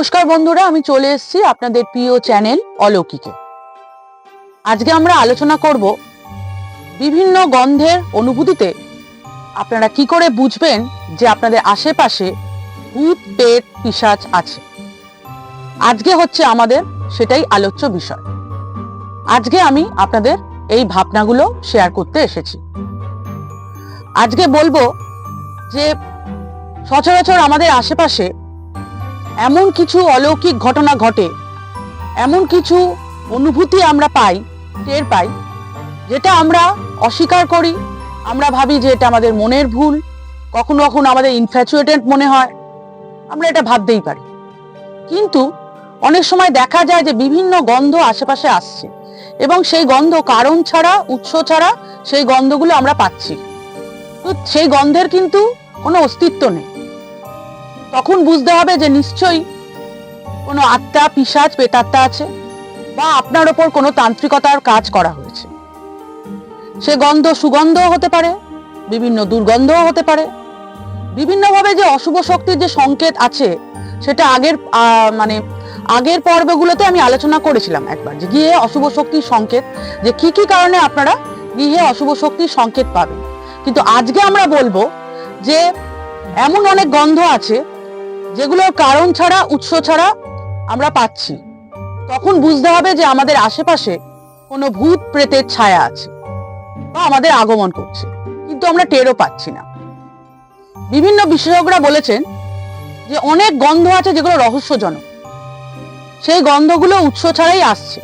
নমস্কার বন্ধুরা, আমি চলে এসেছি আপনাদের প্রিয় চ্যানেল অলৌকিকে। আজকে আমরা আলোচনা করব বিভিন্ন গন্ধের অনুভূতিতে আপনারা কি করে বুঝবেন যে আপনাদের আশেপাশে ভূত পেট পিশাচ আছে। আজকে হচ্ছে আমাদের সেটাই আলোচ্য বিষয়। আজকে আমি আপনাদের এই ভাবনাগুলো শেয়ার করতে এসেছি। আজকে বলবো যে সচরাচর আমাদের আশেপাশে এমন কিছু অলৌকিক ঘটনা ঘটে, এমন কিছু অনুভূতি আমরা পাই, টের পাই, যেটা আমরা অস্বীকার করি। আমরা ভাবি যে এটা আমাদের মনের ভুল, কখনো কখনো আমাদের ইনফ্যাচুয়েটেড মনে হয়, আমরা এটা ভাবতেই পারি। কিন্তু অনেক সময় দেখা যায় যে বিভিন্ন গন্ধ আশেপাশে আসছে এবং সেই গন্ধ কারণ ছাড়া, উৎস ছাড়া সেই গন্ধগুলো আমরা পাচ্ছি। তো সেই গন্ধের কিন্তু কোনো অস্তিত্ব নেই। তখন বুঝতে হবে যে নিশ্চয়ই কোনো আত্মা, পিশাচ, পেটাত্মা আছে বা আপনার ওপর কোনো তান্ত্রিকতার কাজ করা হয়েছে। সে গন্ধ সুগন্ধও হতে পারে, বিভিন্ন দুর্গন্ধও হতে পারে। বিভিন্নভাবে যে অশুভ শক্তির যে সংকেত আছে সেটা আগের পর্বগুলোতে আমি আলোচনা করেছিলাম একবার, যে গৃহে অশুভ শক্তির সংকেত, যে কি কি কারণে আপনারা গৃহে অশুভ শক্তির সংকেত পাবেন। কিন্তু আজকে আমরা বলবো যে এমন অনেক গন্ধ আছে যেগুলোর কারণ ছাড়া, উৎস ছাড়া আমরা পাচ্ছি। তখন বুঝতে হবে যে আমাদের আশেপাশে কোনো ভূত প্রেতের ছায়া আছে বা আমাদের আগমন করছে, কিন্তু আমরা টেরও পাচ্ছি না। বিভিন্ন বিশেষজ্ঞরা বলেছেন যে অনেক গন্ধ আছে যেগুলো রহস্যজনক, সেই গন্ধগুলো উৎস ছাড়াই আসছে।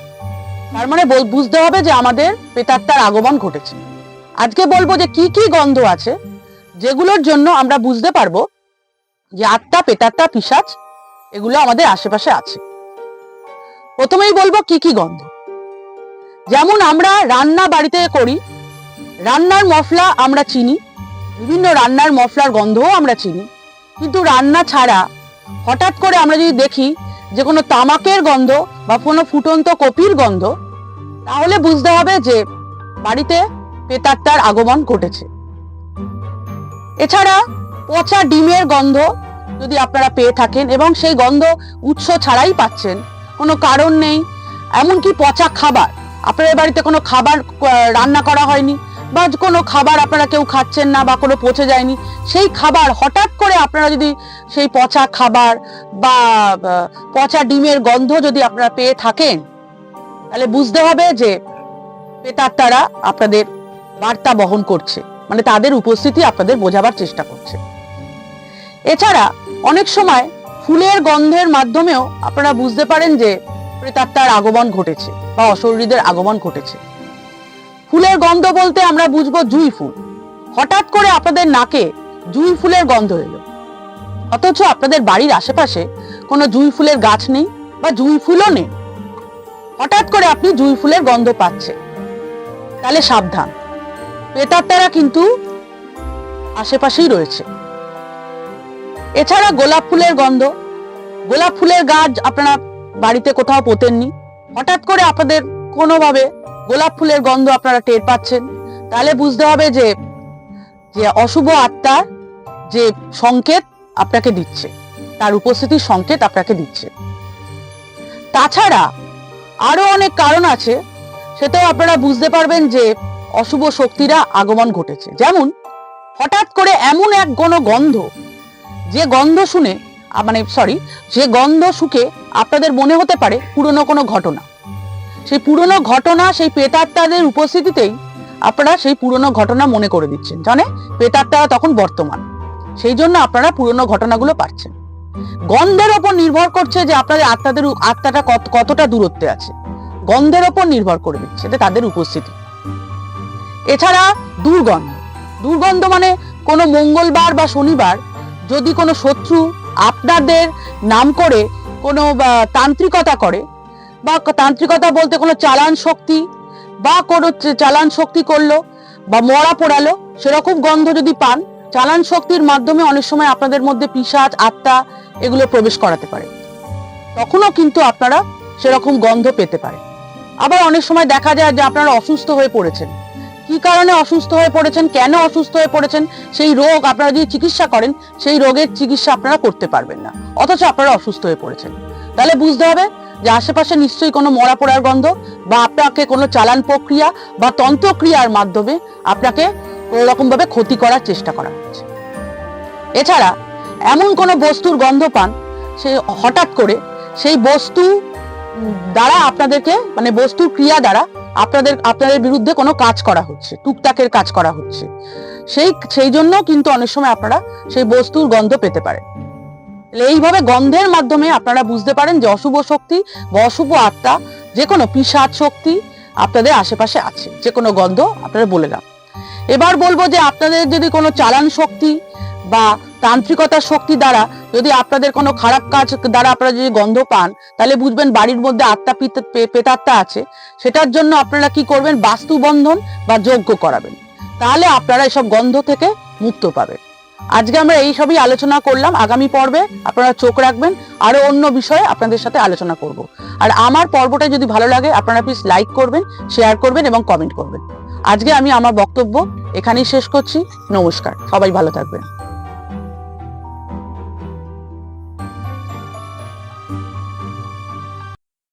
তার মানে বুঝতে হবে যে আমাদের প্রেতাত্মার আগমন ঘটেছে। আজকে বলবো যে কি কি গন্ধ আছে যেগুলোর জন্য আমরা বুঝতে পারবো যে আত্মা, পেটাত্মা, পিশাচ এগুলো আমাদের আশেপাশে আছে। প্রথমেই বলবো কি কি গন্ধ। যেমন আমরা রান্না বাড়িতে করি, রান্নার মশলা আমরা চিনি, বিভিন্ন রান্নার মশলার গন্ধও আমরা চিনি। কিন্তু রান্না ছাড়া হঠাৎ করে আমরা যদি দেখি যে কোনো তামাকের গন্ধ বা কোনো ফুটন্ত কপির গন্ধ, তাহলে বুঝতে হবে যে বাড়িতে প্রেতাত্মার আগমন ঘটেছে। এছাড়া পচা ডিমের গন্ধ যদি আপনারা পেয়ে থাকেন এবং সেই গন্ধ উৎস ছাড়াই পাচ্ছেন, কোনো কারণ নেই, এমনকি পচা খাবার, আপনাদের বাড়িতে কোনো খাবার রান্না করা হয়নি বা কোনো খাবার আপনারা কেউ খাচ্ছেন না বা কোনো পচে যায়নি, সেই খাবার হঠাৎ করে আপনারা যদি সেই পচা খাবার বা পচা ডিমের গন্ধ যদি আপনারা পেয়ে থাকেন, তাহলে বুঝতে হবে যে প্রেতাত্মারা আপনাদের বার্তা বহন করছে, মানে তাদের উপস্থিতি আপনাদের বোঝাবার চেষ্টা করছে। এছাড়া অনেক সময় ফুলের গন্ধের মাধ্যমেও আপনারা বুঝতে পারেন যে প্রেতাত্মার আগমন ঘটেছে বা অশরীরীদের আগমন ঘটেছে। ফুলের গন্ধ বলতে আমরা বুঝবো জুঁই ফুল। হঠাৎ করে আপনাদের নাকে জুঁই ফুলের গন্ধ এলো, অথচ আপনাদের বাড়ির আশেপাশে কোনো জুঁই ফুলের গাছ নেই বা জুঁই ফুলও নেই, হঠাৎ করে আপনি জুঁই ফুলের গন্ধ পাচ্ছেন, তাহলে সাবধান, প্রেতাত্মারা কিন্তু আশেপাশেই রয়েছে। এছাড়া গোলাপ ফুলের গন্ধ, গোলাপ ফুলের গাছ আপনারা বাড়িতে কোথাও পোতেননি, হঠাৎ করে আপনাদের কোনোভাবে গোলাপ ফুলের গন্ধ আপনারা টের পাচ্ছেন, তাহলে বুঝতে হবে যে অশুভ আত্মার যে সংকেত আপনাকে দিচ্ছে, তার উপস্থিতির সংকেত আপনাকে দিচ্ছে। তাছাড়া আরো অনেক কারণ আছে, সেটাও আপনারা বুঝতে পারবেন যে অশুভ শক্তিরা আগমন ঘটেছে। যেমন হঠাৎ করে এমন এক কোনো গন্ধ, যে গন্ধ শুনে যে গন্ধ শুকে আপনাদের মনে হতে পারে পুরনো কোনো ঘটনা। সেই পুরনো ঘটনা, সেই প্রেতাত্মাদের উপস্থিতিতেই আপনারা সেই পুরনো ঘটনা মনে করে দিচ্ছেন, জানে প্রেতাত্মারা তখন বর্তমান, সেই জন্য আপনারা পুরনো ঘটনাগুলো পাচ্ছেন। গন্ধের ওপর নির্ভর করছে যে আপনাদের আত্মাটা কতটা দূরত্বে আছে, গন্ধের ওপর নির্ভর করে দিচ্ছে তাদের উপস্থিতি। এছাড়া দুর্গন্ধ মানে কোনো মঙ্গলবার বা শনিবার যদি কোনো শত্রু আপনাদের নাম করে কোনো তান্ত্রিকতা করে, বা তান্ত্রিকতা বলতে কোনো চালান শক্তি বা কোনো চালান শক্তি করলো বা মরা পোড়ালো, সেরকম গন্ধ যদি পান, চালান শক্তির মাধ্যমে অনেক সময় আপনাদের মধ্যে পিশাচ, আত্মা এগুলো প্রবেশ করাতে পারে, তখনও কিন্তু আপনারা সেরকম গন্ধ পেতে পারেন। আবার অনেক সময় দেখা যায় যে আপনারা অসুস্থ হয়ে পড়েছেন, কি কারণে অসুস্থ হয়ে পড়েছেন, কেন অসুস্থ হয়ে পড়েছেন, সেই রোগ আপনারা যদি চিকিৎসা করেন, সেই রোগের চিকিৎসা আপনারা করতে পারবেন না, অথচ আপনারা অসুস্থ হয়ে পড়েছেন। তাহলে বুঝতে হবে যে আশেপাশে নিশ্চয়ই কোনো মরা পোড়ার গন্ধ, বা আপনাকে কোনো চালান প্রক্রিয়া বা তন্ত্রক্রিয়ার মাধ্যমে আপনাকে কোনো রকম ভাবে ক্ষতি করার চেষ্টা করা হচ্ছে। এছাড়া এমন কোনো বস্তুর গন্ধ পান, সে হঠাৎ করে সেই বস্তু দ্বারা আপনাদেরকে, মানে বস্তুর ক্রিয়া দ্বারা আপনাদের বিরুদ্ধে কোনো কাজ করা হচ্ছে, টুকটাকের কাজ করা হচ্ছে, সেই জন্য কিন্তু অনেক সময় আপনারা সেই বস্তুর গন্ধ পেতে পারেন। এইভাবে গন্ধের মাধ্যমে আপনারা বুঝতে পারেন যে অশুভ শক্তি বা অশুভ আত্মা, যে কোনো পিশাচ শক্তি আপনাদের আশেপাশে আছে। যে কোনো গন্ধ আপনারা বললাম। এবার বলবো যে আপনাদের যদি কোনো চালান শক্তি বা তান্ত্রিকতার শক্তি দ্বারা যদি আপনাদের কোনো খারাপ কাজ দ্বারা আপনারা যদি গন্ধ পান, তাহলে বুঝবেন বাড়ির মধ্যে আত্মা প্রেতাত্মা আছে। সেটার জন্য আপনারা কি করবেন, বাস্তু বন্ধন বা যজ্ঞ করাবেন, তাহলে আপনারা এসব গন্ধ থেকে মুক্ত পাবেন। আজকে আমরা এই সবই আলোচনা করলাম। আগামী পর্বে আপনারা চোখ রাখবেন, আরো অন্য বিষয়ে আপনাদের সাথে আলোচনা করব। আর আমার পর্বটা যদি ভালো লাগে আপনারা প্লিজ লাইক করবেন, শেয়ার করবেন এবং কমেন্ট করবেন। আজকে আমি আমার বক্তব্য এখানেই শেষ করছি। নমস্কার, সবাই ভালো থাকবেন।